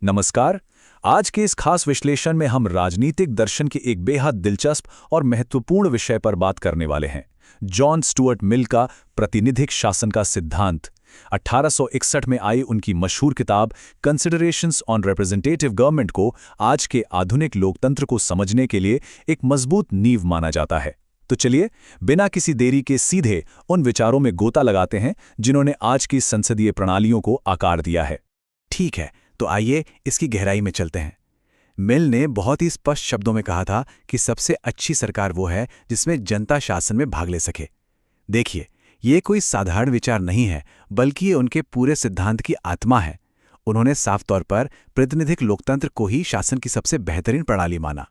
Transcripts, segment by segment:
नमस्कार। आज के इस खास विश्लेषण में हम राजनीतिक दर्शन के एक बेहद दिलचस्प और महत्वपूर्ण विषय पर बात करने वाले हैं। जॉन स्टुअर्ट मिल का प्रातिनिधिक शासन का सिद्धांत। 1861 में आई उनकी मशहूर किताब कंसिडरेशंस ऑन रिप्रेजेंटेटिव गवर्नमेंट को आज के आधुनिक लोकतंत्र को समझने के लिए एक मजबूत नींव माना जाता है। तो चलिए, बिना किसी देरी के सीधे उन विचारों में गोता लगाते हैं जिन्होंने आज की संसदीय प्रणालियों को आकार दिया है। ठीक है, तो आइए इसकी गहराई में चलते हैं। मिल ने बहुत ही स्पष्ट शब्दों में कहा था कि सबसे अच्छी सरकार वो है जिसमें जनता शासन में भाग ले सके। देखिए, ये कोई साधारण विचार नहीं है, बल्कि ये उनके पूरे सिद्धांत की आत्मा है। उन्होंने साफ तौर पर प्रतिनिधिक लोकतंत्र को ही शासन की सबसे बेहतरीन प्रणाली माना।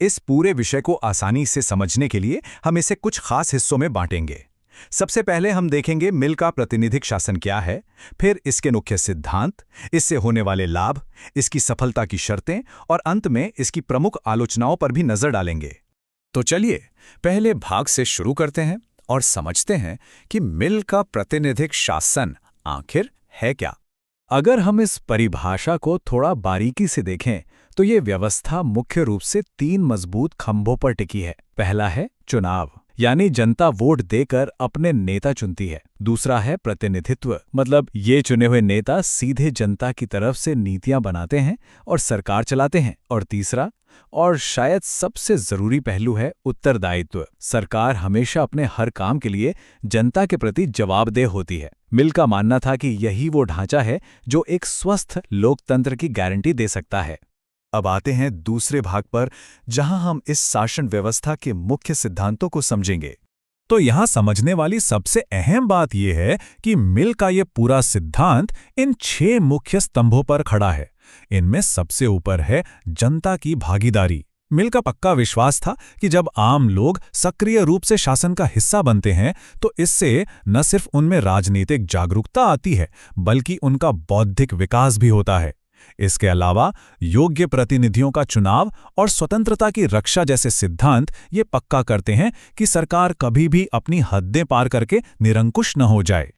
इस पूरे विषय को आसानी से समझने के लिए हम इसे कुछ खास हिस्सों में बांटेंगे। सबसे पहले हम देखेंगे मिल का प्रातिनिधिक शासन क्या है, फिर इसके मुख्य सिद्धांत, इससे होने वाले लाभ, इसकी सफलता की शर्तें और अंत में इसकी प्रमुख आलोचनाओं पर भी नजर डालेंगे। तो चलिए, पहले भाग से शुरू करते हैं और समझते हैं कि मिल का प्रातिनिधिक शासन आखिर है क्या। अगर हम इस परिभाषा को थोड़ा बारीकी से देखें तो ये व्यवस्था मुख्य रूप से 3 मजबूत खंभों पर टिकी है। पहला है चुनाव, यानी जनता वोट देकर अपने नेता चुनती है। दूसरा है प्रतिनिधित्व, मतलब ये चुने हुए नेता सीधे जनता की तरफ से नीतियां बनाते हैं और सरकार चलाते हैं। और तीसरा, और शायद सबसे जरूरी पहलू है उत्तरदायित्व। सरकार हमेशा अपने हर काम के लिए जनता के प्रति जवाबदेह होती है। मिल का मानना था कि यही वो ढांचा है जो एक स्वस्थ लोकतंत्र की गारंटी दे सकता है। अब आते हैं दूसरे भाग पर, जहां हम इस शासन व्यवस्था के मुख्य सिद्धांतों को समझेंगे। तो यहां समझने वाली सबसे अहम बात यह है कि मिल का ये पूरा सिद्धांत इन 6 मुख्य स्तंभों पर खड़ा है। इनमें सबसे ऊपर है जनता की भागीदारी। मिल का पक्का विश्वास था कि जब आम लोग सक्रिय रूप से शासन का हिस्सा बनते हैं तो इससे न सिर्फ उनमें राजनीतिक जागरूकता आती है, बल्कि उनका बौद्धिक विकास भी होता है। इसके अलावा योग्य प्रतिनिधियों का चुनाव और स्वतंत्रता की रक्षा जैसे सिद्धांत ये पक्का करते हैं कि सरकार कभी भी अपनी हदें पार करके निरंकुश न हो जाए।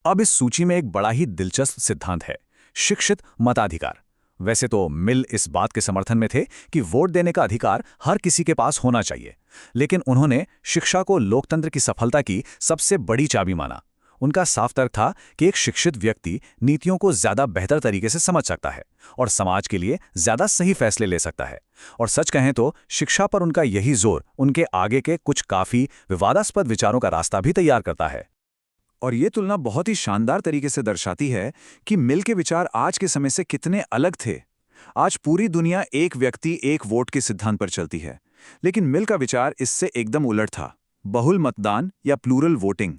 अब इस सूची में एक बड़ा ही दिलचस्प सिद्धांत है, शिक्षित मताधिकार। वैसे तो मिल इस बात के समर्थन में थे कि वोट देने का अधिकार हर किसी के पास होना चाहिए, लेकिन उन्होंने शिक्षा को लोकतंत्र की सफलता की सबसे बड़ी चाबी माना। उनका साफ तर्क था कि एक शिक्षित व्यक्ति नीतियों को ज्यादा बेहतर तरीके से समझ सकता है और समाज के लिए ज्यादा सही फैसले ले सकता है। और सच कहें तो शिक्षा पर उनका यही जोर उनके आगे के कुछ काफी विवादास्पद विचारों का रास्ता भी तैयार करता है। और ये तुलना बहुत ही शानदार तरीके से दर्शाती है कि मिल के विचार आज के समय से कितने अलग थे। आज पूरी दुनिया एक व्यक्ति एक वोट के सिद्धांत पर चलती है, लेकिन मिल का विचार इससे एकदम उलट था, बहुल मतदान या प्लूरल वोटिंग।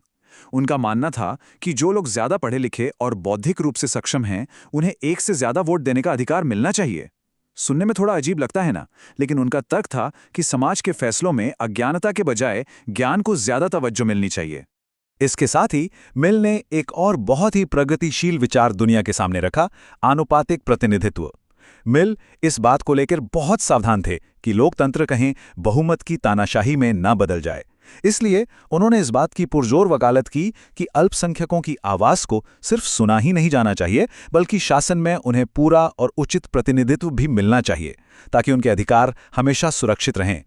उनका मानना था कि जो लोग ज्यादा पढ़े लिखे और बौद्धिक रूप से सक्षम हैं, उन्हें एक से ज्यादा वोट देने का अधिकार मिलना चाहिए। सुनने में थोड़ा अजीब लगता है ना, लेकिन उनका तर्क था कि समाज के फैसलों में अज्ञानता के बजाय ज्ञान को ज्यादा तवज्जो मिलनी चाहिए। इसके साथ ही मिल ने एक और बहुत ही प्रगतिशील विचार दुनिया के सामने रखा, आनुपातिक प्रतिनिधित्व। मिल इस बात को लेकर बहुत सावधान थे कि लोकतंत्र कहीं बहुमत की तानाशाही में न बदल जाए। इसलिए उन्होंने इस बात की पुरजोर वकालत की कि अल्पसंख्यकों की आवाज को सिर्फ सुना ही नहीं जाना चाहिए, बल्कि शासन में उन्हें पूरा और उचित प्रतिनिधित्व भी मिलना चाहिए, ताकि उनके अधिकार हमेशा सुरक्षित रहें।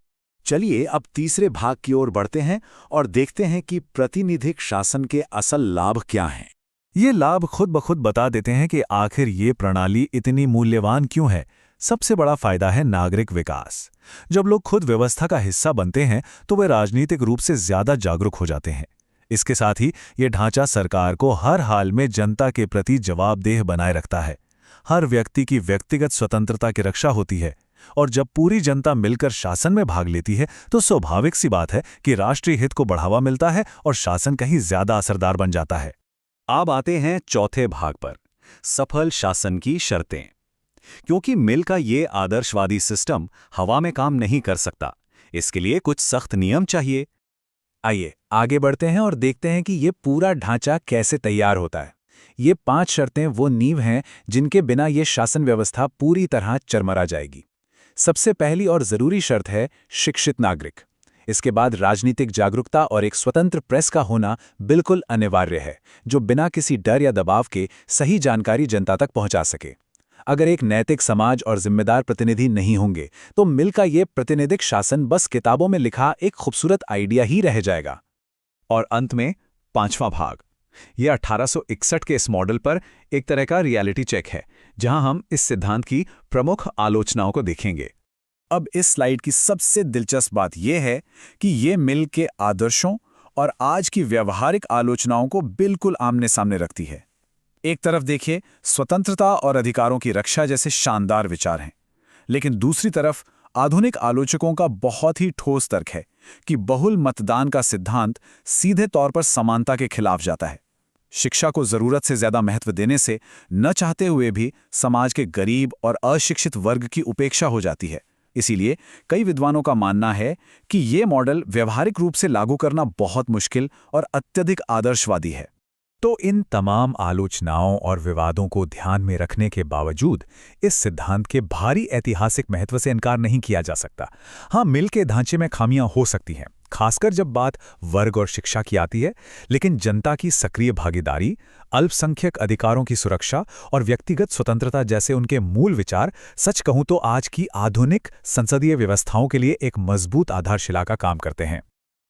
चलिए अब तीसरे भाग की ओर बढ़ते हैं और देखते हैं कि प्रातिनिधिक शासन के असल लाभ क्या हैं। ये लाभ खुद ब खुद बता देते हैं कि आखिर ये प्रणाली इतनी मूल्यवान क्यों है। सबसे बड़ा फायदा है नागरिक विकास। जब लोग खुद व्यवस्था का हिस्सा बनते हैं तो वे राजनीतिक रूप से ज्यादा जागरूक हो जाते हैं। इसके साथ ही ये ढांचा सरकार को हर हाल में जनता के प्रति जवाबदेह बनाए रखता है। हर व्यक्ति की व्यक्तिगत स्वतंत्रता की रक्षा होती है, और जब पूरी जनता मिलकर शासन में भाग लेती है तो स्वाभाविक सी बात है कि राष्ट्रीय हित को बढ़ावा मिलता है और शासन कहीं ज्यादा असरदार बन जाता है। अब आते हैं चौथे भाग पर, सफल शासन की शर्तें। क्योंकि मिल का ये आदर्शवादी सिस्टम हवा में काम नहीं कर सकता, इसके लिए कुछ सख्त नियम चाहिए। आइए आगे बढ़ते हैं और देखते हैं कि ये पूरा ढांचा कैसे तैयार होता है। ये 5 शर्तें वो नींव हैं जिनके बिना ये शासन व्यवस्था पूरी तरह चरमरा जाएगी। सबसे पहली और जरूरी शर्त है शिक्षित नागरिक। इसके बाद राजनीतिक जागरूकता और एक स्वतंत्र प्रेस का होना बिल्कुल अनिवार्य है, जो बिना किसी डर या दबाव के सही जानकारी जनता तक पहुंचा सके। अगर एक नैतिक समाज और जिम्मेदार प्रतिनिधि नहीं होंगे तो मिल का ये प्रतिनिधिक शासन बस किताबों में लिखा एक खूबसूरत आइडिया ही रह जाएगा। और अंत में 5वां भाग, ये 1861 के इस मॉडल पर एक तरह का रियलिटी चेक है, जहां हम इस सिद्धांत की प्रमुख आलोचनाओं को देखेंगे। अब इस स्लाइड की सबसे दिलचस्प बात यह है कि ये मिल के आदर्शों और आज की व्यवहारिक आलोचनाओं को बिल्कुल आमने सामने रखती है। एक तरफ देखिए, स्वतंत्रता और अधिकारों की रक्षा जैसे शानदार विचार हैं, लेकिन दूसरी तरफ आधुनिक आलोचकों का बहुत ही ठोस तर्क है कि बहुल मतदान का सिद्धांत सीधे तौर पर समानता के खिलाफ जाता है। शिक्षा को जरूरत से ज्यादा महत्व देने से न चाहते हुए भी समाज के गरीब और अशिक्षित वर्ग की उपेक्षा हो जाती है। इसीलिए कई विद्वानों का मानना है कि ये मॉडल व्यवहारिक रूप से लागू करना बहुत मुश्किल और अत्यधिक आदर्शवादी है। तो इन तमाम आलोचनाओं और विवादों को ध्यान में रखने के बावजूद इस सिद्धांत के भारी ऐतिहासिक महत्व से इनकार नहीं किया जा सकता। हाँ, मिल के ढांचे में खामियां हो सकती हैं, खासकर जब बात वर्ग और शिक्षा की आती है, लेकिन जनता की सक्रिय भागीदारी, अल्पसंख्यक अधिकारों की सुरक्षा और व्यक्तिगत स्वतंत्रता जैसे उनके मूल विचार, सच कहूं तो आज की आधुनिक संसदीय व्यवस्थाओं के लिए एक मजबूत आधारशिला का काम करते हैं।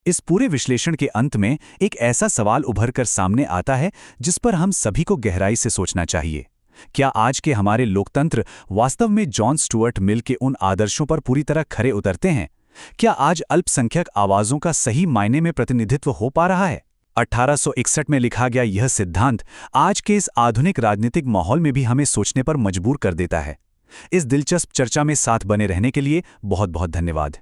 इस पूरे विश्लेषण के अंत में एक ऐसा सवाल उभर कर सामने आता है जिस पर हम सभी को गहराई से सोचना चाहिए। क्या आज के हमारे लोकतंत्र वास्तव में जॉन स्टुअर्ट मिल के उन आदर्शों पर पूरी तरह खरे उतरते हैं? क्या आज अल्पसंख्यक आवाजों का सही मायने में प्रतिनिधित्व हो पा रहा है? 1861 में लिखा गया यह सिद्धांत आज के इस आधुनिक राजनीतिक माहौल में भी हमें सोचने पर मजबूर कर देता है। इस दिलचस्प चर्चा में साथ बने रहने के लिए बहुत बहुत धन्यवाद।